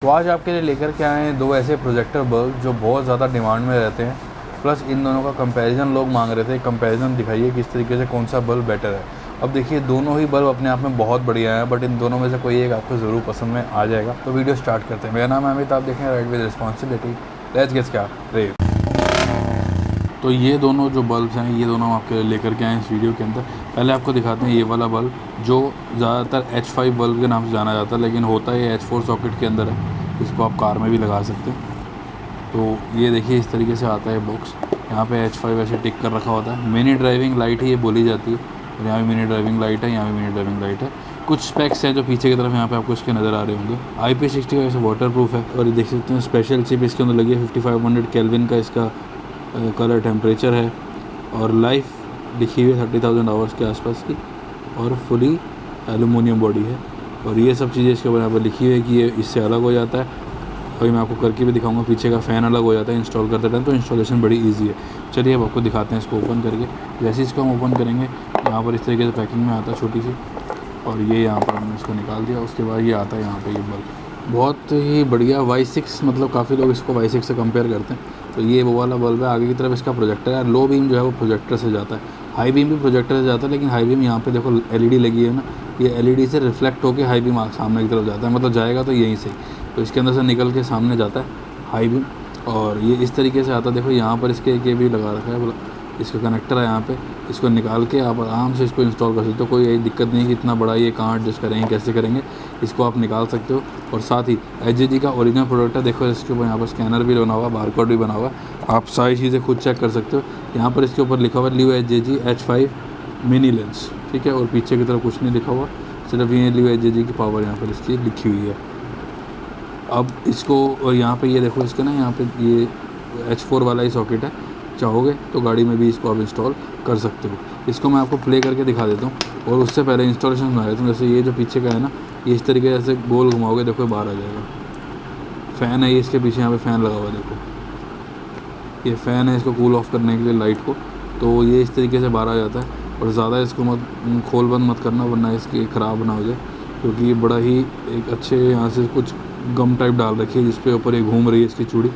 तो आज आपके लिए लेकर के आए हैं दो ऐसे प्रोजेक्टर बल्ब जो बहुत ज़्यादा डिमांड में रहते हैं। प्लस इन दोनों का कंपैरिजन लोग मांग रहे थे। कंपैरिजन दिखाइए किस तरीके से कौन सा बल्ब बेटर है। अब देखिए दोनों ही बल्ब अपने आप में बहुत बढ़िया हैं, बट इन दोनों में से कोई एक आपको ज़रूर पसंद में आ जाएगा। तो वीडियो स्टार्ट करते हैं। मेरा नाम है अमित, आप देखें right with responsibility. Let's get started. तो ये दोनों जो बल्ब्स हैं ये दोनों हम आपके लिए लेकर के आए हैं इस वीडियो के अंदर। पहले आपको दिखाते हैं ये वाला बल्ब जो ज़्यादातर H5 बल्ब के नाम से जाना जाता है, लेकिन होता है ये H4 सॉकेट के अंदर है। इसको आप कार में भी लगा सकते हैं। तो ये देखिए इस तरीके से आता है बॉक्स। यहाँ पे H5 ऐसे टिक कर रखा होता है। मिनी ड्राइविंग लाइट ही ये बोली जाती है, और यहाँ भी मिनी ड्राइविंग लाइट है, यहाँ भी मिनी ड्राइविंग लाइट है। कुछ स्पेक्स हैं जो पीछे की तरफ यहाँ पे आपको इसके नज़र आ रहे होंगे। IP65 ऐसे वाटर प्रूफ है, और ये देख सकते हैं स्पेशल चिप इसके अंदर लगी है। 5500 केल्विन का इसका कलर टेम्परेचर है, और लाइफ लिखी हुई है 30,000 आवर्स के आसपास की, और फुली एलुमिनियम बॉडी है। और ये सब चीज़ें इसके ऊपर यहाँ पर लिखी हुई है कि ये इससे अलग हो जाता है। अभी मैं आपको करके भी दिखाऊंगा। पीछे का फ़ैन अलग हो जाता है इंस्टॉल करते टाइम, तो इंस्टॉलेशन बड़ी इजी है। चलिए अब आपको दिखाते हैं इसको ओपन करके। जैसे इसको हम ओपन करेंगे यहाँ पर इस तरीके से पैकिंग में आता है छोटी सी, और ये यहाँ पर हमने इसको निकाल दिया। उसके बाद ये आता है यहाँ पर ये बल्ब बहुत ही बढ़िया Y6, मतलब काफ़ी लोग इसको Y6 से कंपेयर करते हैं। तो ये वो वाला बल्ब है। आगे की तरफ इसका प्रोजेक्टर है। लो बीम जो है वो प्रोजेक्टर से जाता है, हाई बीम भी प्रोजेक्टर से जाता है, लेकिन हाई बीम यहाँ पे देखो LED लगी है ना, ये LED से रिफ्लेक्ट होकर हाई बीम सामने की तरफ जाता है, मतलब जाएगा तो यहीं से, तो इसके अंदर से निकल के सामने जाता है हाई बीम। और ये इस तरीके से आता है। देखो यहाँ पर इसके ये भी लगा रखा है, बोला इसका कनेक्टर है यहाँ पे। इसको निकाल के आप आराम से इसको इंस्टॉल कर सकते हो। कोई यही दिक्कत नहीं है कि इतना बड़ा ये कहाँ एडजस्ट करेंगे, कैसे करेंगे, इसको आप निकाल सकते हो। और साथ ही HJG का ओरिजिनल प्रोडक्ट है। देखो इसके ऊपर यहाँ पर स्कैनर भी बना हुआ, बारकोड भी बना हुआ। आप सारी चीज़ें खुद चेक कर सकते हो। यहाँ पर इसके ऊपर लिखा हुआ लियो HJG H5 मिनी लेंस, ठीक है। और पीछे की तरफ कुछ नहीं लिखा हुआ, सिर्फ ये लियो HJG की पावर यहाँ पर इसकी लिखी हुई है। अब इसको, और यहाँ पे ये देखो इसका ना, यहाँ पे ये H4 वाला ही सॉकेट है। चाहोगे तो गाड़ी में भी इसको आप इंस्टॉल कर सकते हो। इसको मैं आपको प्ले करके दिखा देता हूँ, और उससे पहले इंस्टॉलेशन बना देता हूँ। जैसे ये जो पीछे का है ना, ये इस तरीके से गोल घुमाओगे, देखो बाहर आ जाएगा। फ़ैन है ये इसके पीछे, यहाँ पे फ़ैन लगा हुआ है, देखो ये फ़ैन है इसको कूल ऑफ करने के लिए लाइट को। तो ये इस तरीके से बाहर आ जाता है। और ज़्यादा इसको मत खोल बंद मत करना, वरना इसकी ख़राब ना हो जाए, क्योंकि ये बड़ा ही एक अच्छे यहाँ से कुछ गम टाइप डाल रखी है जिसपे ऊपर ये घूम रही है इसकी चूड़ी।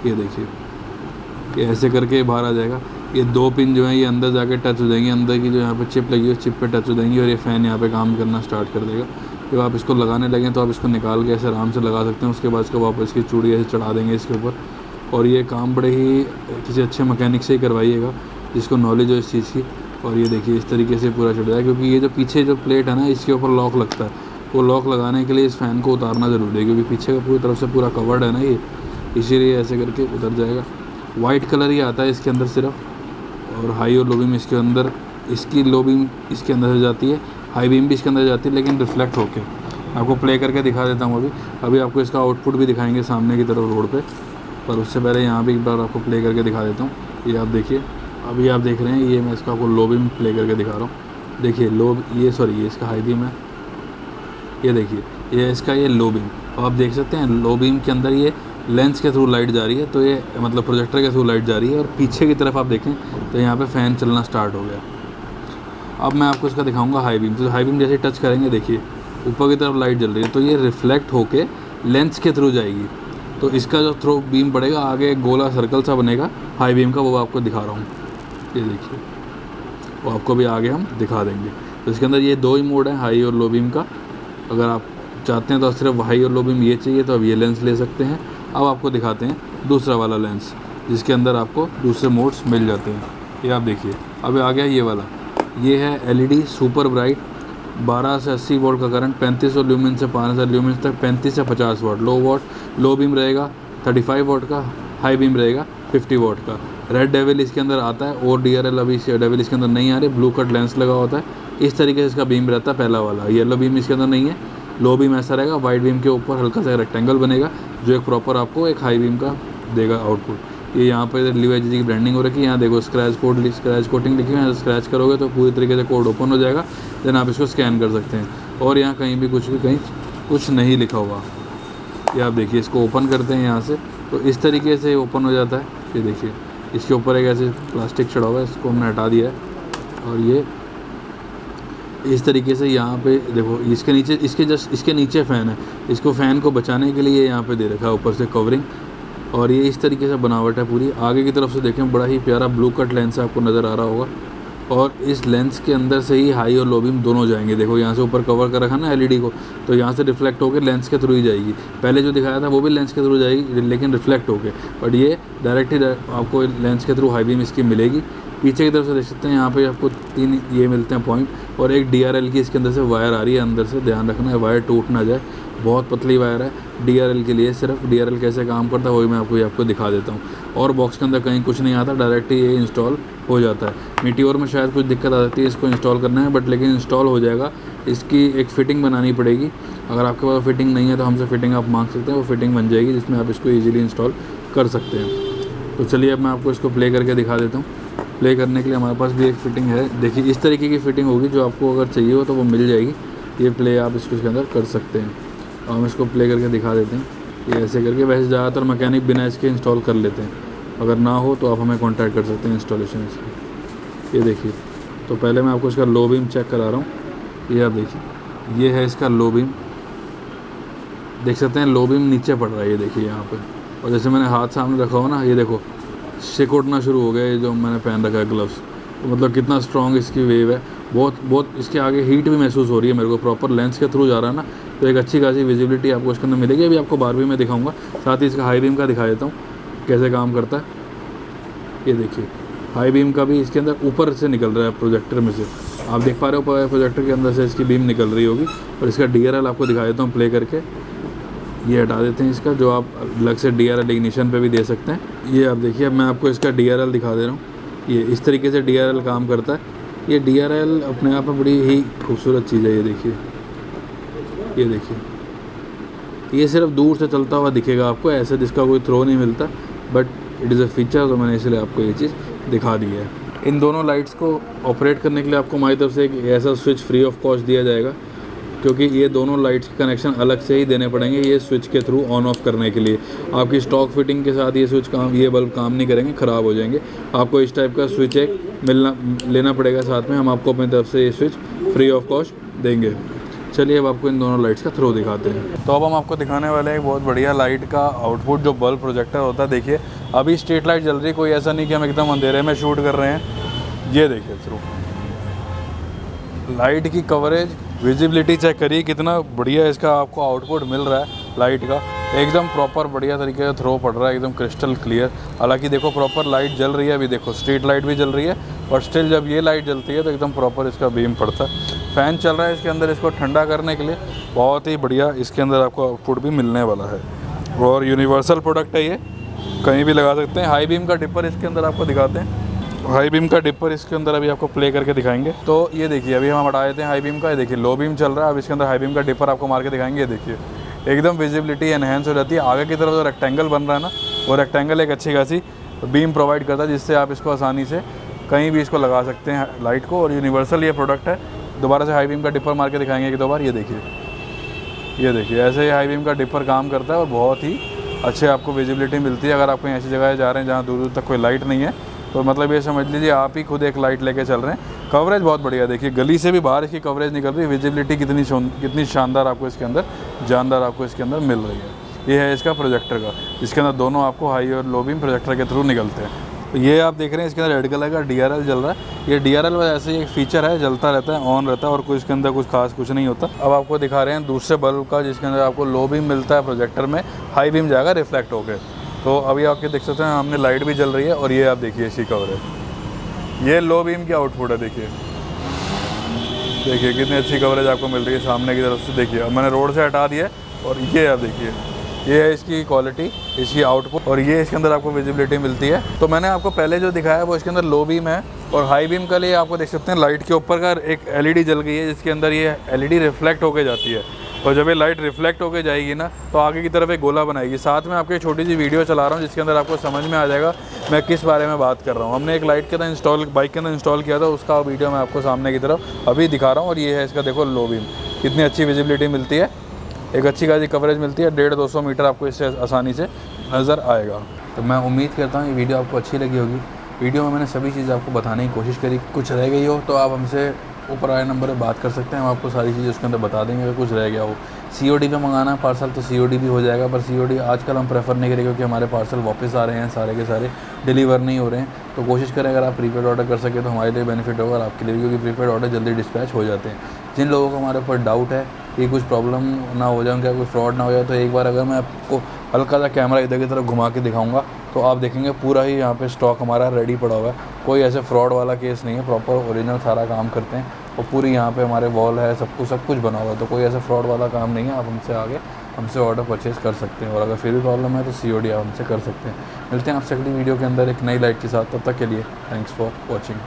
ये देखिए ये ऐसे करके बाहर आ जाएगा। ये दो पिन जो है ये अंदर जाके टच हो जाएंगी, अंदर की जो यहाँ पे चिप लगी है चिप पे टच हो जाएंगी, और ये फ़ैन यहाँ पे काम करना स्टार्ट कर देगा। जब आप इसको लगाने लगें तो आप इसको निकाल के ऐसे आराम से लगा सकते हैं। उसके बाद इसको वापस इसकी चूड़ी ऐसे चढ़ा देंगे इसके ऊपर। और ये काम बड़े ही किसी अच्छे मैकेनिक से ही करवाइएगा जिसको नॉलेज हो इस चीज़ की। और ये देखिए इस तरीके से पूरा चढ़ जाएगा, क्योंकि ये जो पीछे जो प्लेट है ना इसके ऊपर लॉक लगता है। वो लॉक लगाने के लिए इस फ़ैन को उतारना ज़रूरी है, क्योंकि पीछे का पूरी तरफ से पूरा कवर्ड है ना ये, इसीलिए ऐसे करके उतर जाएगा। वाइट कलर ही आता है इसके अंदर सिर्फ, और हाई और लो बीम इसके अंदर, इसकी लो बीम इसके अंदर से जाती है, हाई बीम भी इसके अंदर जाती है, लेकिन रिफ्लेक्ट होके। आपको प्ले करके दिखा देता हूँ अभी आपको इसका आउटपुट भी दिखाएंगे सामने की तरफ रोड पे, पर उससे पहले यहाँ भी एक बार आपको प्ले करके दिखा देता हूँ। ये आप देखिए, अभी आप देख रहे हैं, ये मैं इसका आपको लो बीम प्ले करके दिखा रहा हूँ। देखिए ये इसका हाई बीम है। ये देखिए ये इसका ये लो बीम। अब आप देख सकते हैं लो बीम के अंदर ये लेंस के थ्रू लाइट जा रही है, तो ये मतलब प्रोजेक्टर के थ्रू लाइट जा रही है। और पीछे की तरफ आप देखें तो यहाँ पे फ़ैन चलना स्टार्ट हो गया। अब मैं आपको इसका दिखाऊंगा हाई बीम। तो हाई बीम जैसे टच करेंगे देखिए ऊपर की तरफ लाइट जल रही है, तो ये रिफ्लेक्ट होके लेंस के थ्रू जाएगी। तो इसका जो थ्रो बीम पड़ेगा आगे एक गोला सर्कल सा बनेगा हाई बीम का, वो आपको दिखा रहा हूँ। ये देखिए वो आपको भी आगे हम दिखा देंगे। तो इसके अंदर ये दो ही मोड है, हाई और लो बीम का। अगर आप चाहते हैं तो सिर्फ हाई और लो बीम ये चाहिए तो अब ये लेंस ले सकते हैं। अब आपको दिखाते हैं दूसरा वाला लेंस, जिसके अंदर आपको दूसरे मोड्स मिल जाते हैं। ये आप देखिए अभी आ गया ये वाला। ये है LED सुपर ब्राइट, 12 से 80 वोल्ट का करंट, 3500 ल्यूमिन से 5000 ल्यूमिन तक, 35 से 50 वाट लो बीम रहेगा, 35 वाट का हाई बीम रहेगा, 50 वाट का। रेड डेविल इसके अंदर आता है, और DRL अभी डेविल इसके अंदर नहीं आ रही। ब्लू कट लेंस लगा होता है, इस तरीके से इसका बीम रहता है पहला वाला। येलो बीम इसके अंदर नहीं है, लो बीम ऐसा रहेगा। वाइट बीम के ऊपर हल्का सा रेक्टेंगल बनेगा, जो एक प्रॉपर आपको एक हाई बीम का देगा आउटपुट। ये यहाँ पर लियो HJG की ब्रांडिंग हो रखी है। यहाँ देखो स्क्रैच कोटिंग लिखी हुई है। स्क्रैच करोगे तो पूरी तरीके से कोड ओपन हो जाएगा, देन आप इसको स्कैन कर सकते हैं। और यहाँ कहीं भी कुछ नहीं लिखा हुआ। ये आप देखिए इसको ओपन करते हैं यहाँ से, तो इस तरीके से ओपन हो जाता है। ये देखिए इसके ऊपर एक ऐसे प्लास्टिक चढ़ा हुआ है, इसको हमने हटा दिया है। और ये इस तरीके से यहाँ पे देखो, इसके नीचे, इसके जस्ट इसके नीचे फ़ैन है, इसको फ़ैन को बचाने के लिए यहाँ पे दे रखा है ऊपर से कवरिंग। और ये इस तरीके से बनावट है पूरी। आगे की तरफ से देखें, बड़ा ही प्यारा ब्लू कट लेंस आपको नज़र आ रहा होगा, और इस लेंस के अंदर से ही हाई और लो बीम दोनों जाएंगे। देखो यहाँ से ऊपर कवर कर रखा ना एलईडी को, तो यहाँ से रिफ्लेक्ट होकर लेंस के थ्रू ही जाएगी। पहले जो दिखाया था वो भी लेंस के थ्रू जाएगी, लेकिन रिफ्लेक्ट होकर, बट ये डायरेक्ट ही आपको लेंस के थ्रू हाई बीम इसकी मिलेगी। पीछे की तरफ से देख सकते हैं, यहाँ पे आपको 3 ये मिलते हैं पॉइंट, और एक DRL की इसके अंदर से वायर आ रही है। अंदर से ध्यान रखना है वायर टूट ना जाए, बहुत पतली वायर है DRL के लिए। सिर्फ DRL कैसे काम करता है वही मैं आपको दिखा देता हूँ। और बॉक्स के अंदर कहीं कुछ नहीं आता, डायरेक्ट ही ये इंस्टॉल हो जाता है। मीटियोर में शायद कुछ दिक्कत आ जाती है इसको इंस्टॉल करने में, बट लेकिन इंस्टॉल हो जाएगा। इसकी एक फ़िटिंग बनानी पड़ेगी, अगर आपके पास फ़िटिंग नहीं है तो हमसे फ़िटिंग आप मांग सकते हैं, वो फ़िटिंग बन जाएगी जिसमें आप इसको ईजिली इंस्टॉल कर सकते हैं। तो चलिए अब मैं आपको इसको प्ले करके दिखा देता हूँ। प्ले करने के लिए हमारे पास भी एक फ़िटिंग है, देखिए इस तरीके की फ़िटिंग होगी, जो आपको अगर चाहिए हो तो वो मिल जाएगी। ये प्ले आप इसके अंदर कर सकते हैं। हम इसको प्ले करके दिखा देते हैं, ये ऐसे करके। वैसे ज़्यादातर मैकेनिक बिना इसके इंस्टॉल कर लेते हैं, अगर ना हो तो आप हमें कॉन्टैक्ट कर सकते हैं इंस्टॉलेशन इसकी। ये देखिए, तो पहले मैं आपको इसका लो बीम चेक करा रहा हूँ। ये आप देखिए, ये है इसका लो बीम, देख सकते हैं लो बीम नीचे पड़ रहा है, ये देखिए यहाँ पे। और जैसे मैंने हाथ सामने रखा हो ना, ये देखो शेक उठना शुरू हो गया, ये जो मैंने पहन रखा है ग्लव्स, तो मतलब कितना स्ट्रॉन्ग इसकी वेव है। बहुत इसके आगे हीट भी महसूस हो रही है मेरे को, प्रॉपर लेंस के थ्रू जा रहा है ना, तो एक अच्छी खासी विजिबिलिटी आपको इसके अंदर मिलेगी। अभी आपको 12वीं में दिखाऊंगा, साथ ही इसका हाई बीम का दिखा देता हूँ कैसे काम करता है। ये देखिए, हाई बीम का भी इसके अंदर ऊपर से निकल रहा है प्रोजेक्टर में से, आप देख पा रहे हो प्रोजेक्टर के अंदर से इसकी बीम निकल रही होगी। और इसका DRL आपको दिखा देता हूँ प्ले करके। ये हटा देते हैं इसका, जो आप अलग से DRL इग्निशन पे भी दे सकते हैं। ये आप देखिए, अब मैं आपको इसका DRL दिखा दे रहा हूँ। ये इस तरीके से DRL काम करता है। ये DRL अपने आप में बड़ी ही खूबसूरत चीज़ है। ये देखिए, ये देखिए, ये सिर्फ दूर से चलता हुआ दिखेगा आपको, ऐसे जिसका कोई थ्रो नहीं मिलता, but it is a feature, तो मैंने इसलिए आपको ये चीज़ दिखा दी है। इन दोनों लाइट्स को ऑपरेट करने के लिए आपको हमारी तरफ से एक ऐसा स्विच फ्री ऑफ कॉस्ट दिया जाएगा, क्योंकि ये दोनों लाइट्स के कनेक्शन अलग से ही देने पड़ेंगे ये स्विच के थ्रू ऑन ऑफ करने के लिए। आपकी स्टॉक फिटिंग के साथ ये स्विच ये बल्ब काम नहीं करेंगे, ख़राब हो जाएंगे। आपको इस टाइप का स्विच एक लेना पड़ेगा साथ में, हम आपको अपनी तरफ से ये स्विच फ्री ऑफ कॉस्ट देंगे। चलिए अब आपको इन दोनों लाइट्स का थ्रो दिखाते हैं। तो अब हम आपको दिखाने वाले हैं एक बहुत बढ़िया लाइट का आउटपुट, जो बल्ब प्रोजेक्टर होता है। देखिए अभी स्ट्रीट लाइट जल रही है, कोई ऐसा नहीं कि हम एकदम अंधेरे में शूट कर रहे हैं। ये देखिए थ्रू लाइट की कवरेज, विजिबिलिटी चेक करिए कितना बढ़िया इसका आपको आउटपुट मिल रहा है लाइट का। एकदम प्रॉपर बढ़िया तरीके से थ्रो पड़ रहा है, एकदम क्रिस्टल क्लियर। हालांकि देखो प्रॉपर लाइट जल रही है, अभी देखो स्ट्रीट लाइट भी जल रही है, और स्टिल जब ये लाइट जलती है तो एकदम प्रॉपर इसका बीम पड़ता है। फ़ैन चल रहा है इसके अंदर, इसको ठंडा करने के लिए बहुत ही बढ़िया इसके अंदर आपको आउटपुट भी मिलने वाला है। और यूनिवर्सल प्रोडक्ट है, ये कहीं भी लगा सकते हैं। हाई बीम का डिपर इसके अंदर आपको दिखाते हैं, हाई बीम का डिपर इसके अंदर अभी आपको प्ले करके दिखाएंगे। तो ये देखिए, अभी हम हटा देते हैं हाई बीम का। ये देखिए लो बीम चल रहा है, अब इसके अंदर हाई बीम का डिपर आपको मार के दिखाएंगे। ये देखिए एकदम विजिबिलिटी एनहेंस हो जाती है। आगे की तरफ जो रेक्टेंगल बन रहा है ना, वो रेक्टेंगल एक अच्छी खासी बीम प्रोवाइड करता है, जिससे आप इसको आसानी से कहीं भी इसको लगा सकते हैं लाइट को। और यूनिवर्सल ये प्रोडक्ट है। दोबारा से हाई बीम का डिपर मार के दिखाएंगे एक दो बार। ये देखिए ऐसे ही हाई बीम का डिपर काम करता है, और बहुत ही अच्छे आपको विजिबिलिटी मिलती है। अगर आप कहीं ऐसी जगह जा रहे हैं जहाँ दूर दूर तक कोई लाइट नहीं है, तो मतलब ये समझ लीजिए आप ही खुद एक लाइट लेके चल रहे हैं। कवरेज बहुत बढ़िया, देखिए गली से भी बाहर इसकी कवरेज निकल रही है। विजिबिलिटी कितनी शानदार आपको इसके अंदर, जानदार आपको इसके अंदर मिल रही है। ये है इसका प्रोजेक्टर का, इसके अंदर दोनों आपको हाई और लो बीम प्रोजेक्टर के थ्रू निकलते हैं। तो ये आप देख रहे हैं इसके अंदर रेड कलर का DRL जल रहा है। ये DRL ऐसे ही एक फ़ीचर है, जलता रहता है, ऑन रहता है, और कुछ इसके अंदर कुछ खास कुछ नहीं होता। अब आपको दिखा रहे हैं दूसरे बल्ब का, जिसके अंदर आपको लो बीम मिलता है प्रोजेक्टर में, हाई बीम जाएगा रिफ्लेक्ट होकर। तो अभी आपके देख सकते हैं हमने लाइट भी जल रही है, और ये आप देखिए इसकी कवरेज, ये लो बीम की आउटपुट है। देखिए कितनी अच्छी कवरेज आपको मिल रही है सामने की तरफ से। देखिए अब मैंने रोड से हटा दिया, और ये आप देखिए ये है इसकी क्वालिटी, इसकी आउटपुट, और ये इसके अंदर आपको विजिबिलिटी मिलती है। तो मैंने आपको पहले जो दिखाया वो इसके अंदर लो बीम है, और हाई बीम के लिए आपको देख सकते हैं लाइट के ऊपर का एक LED जल गई है, जिसके अंदर ये LED रिफ्लेक्ट होकर जाती है। और जब ये लाइट रिफ्लेक्ट होकर जाएगी ना, तो आगे की तरफ एक गोला बनाएगी। साथ में आपको एक छोटी सी वीडियो चला रहा हूँ, जिसके अंदर आपको समझ में आ जाएगा मैं किस बारे में बात कर रहा हूँ। हमने एक लाइट के अंदर बाइक के अंदर इंस्टॉल किया था, उसका वीडियो मैं आपको सामने की तरफ अभी दिखा रहा हूँ। और ये है इसका, देखो लो बीम, कितनी अच्छी विजिबिलिटी मिलती है, एक अच्छी खासी कवरेज मिलती है। 150-200 मीटर आपको इससे आसानी से नज़र आएगा। तो मैं उम्मीद करता हूँ ये वीडियो आपको अच्छी लगी होगी। वीडियो में मैंने सभी चीज़ आपको बताने की कोशिश करी, कुछ रह गई हो तो आप हमसे ऊपर आए नंबर पे बात कर सकते हैं, हम आपको सारी चीज़ें उसके अंदर बता देंगे। अगर कुछ रह गया हो COD पे मंगाना है पार्सल तो COD भी हो जाएगा, पर COD आजकल हम प्रेफर नहीं करेंगे क्योंकि हमारे पार्सल वापस आ रहे हैं, सारे के सारे डिलीवर नहीं हो रहे हैं। तो कोशिश करें अगर आप प्रीपेड ऑर्डर कर सकें तो हमारे लिए बेनिफिट होगा और आपके लिए भी, क्योंकि प्रीपेड ऑर्डर जल्दी डिस्पैच हो जाते हैं। जिन लोगों को हमारे ऊपर डाउट है कि कुछ प्रॉब्लम ना हो जाए, उनका कोई फ्रॉड ना हो जाए, तो एक बार अगर मैं आपको हल्का सा कैमरा इधर की तरफ घुमा के दिखाऊंगा तो आप देखेंगे पूरा ही यहाँ पे स्टॉक हमारा रेडी पड़ा हुआ है। कोई ऐसे फ्रॉड वाला केस नहीं है, प्रॉपर ओरिजिनल सारा काम करते हैं और पूरी यहाँ पे हमारे वॉल है, सब कुछ बना हुआ है। तो कोई ऐसे फ्रॉड वाला काम नहीं है। आप हमसे ऑर्डर परचेज़ कर सकते हैं और अगर फिर भी प्रॉब्लम है तो COD आप हमसे कर सकते हैं। मिलते हैं आपसे अगली वीडियो के अंदर एक नई लाइट के साथ। तब तक के लिए थैंक्स फॉर वॉचिंग।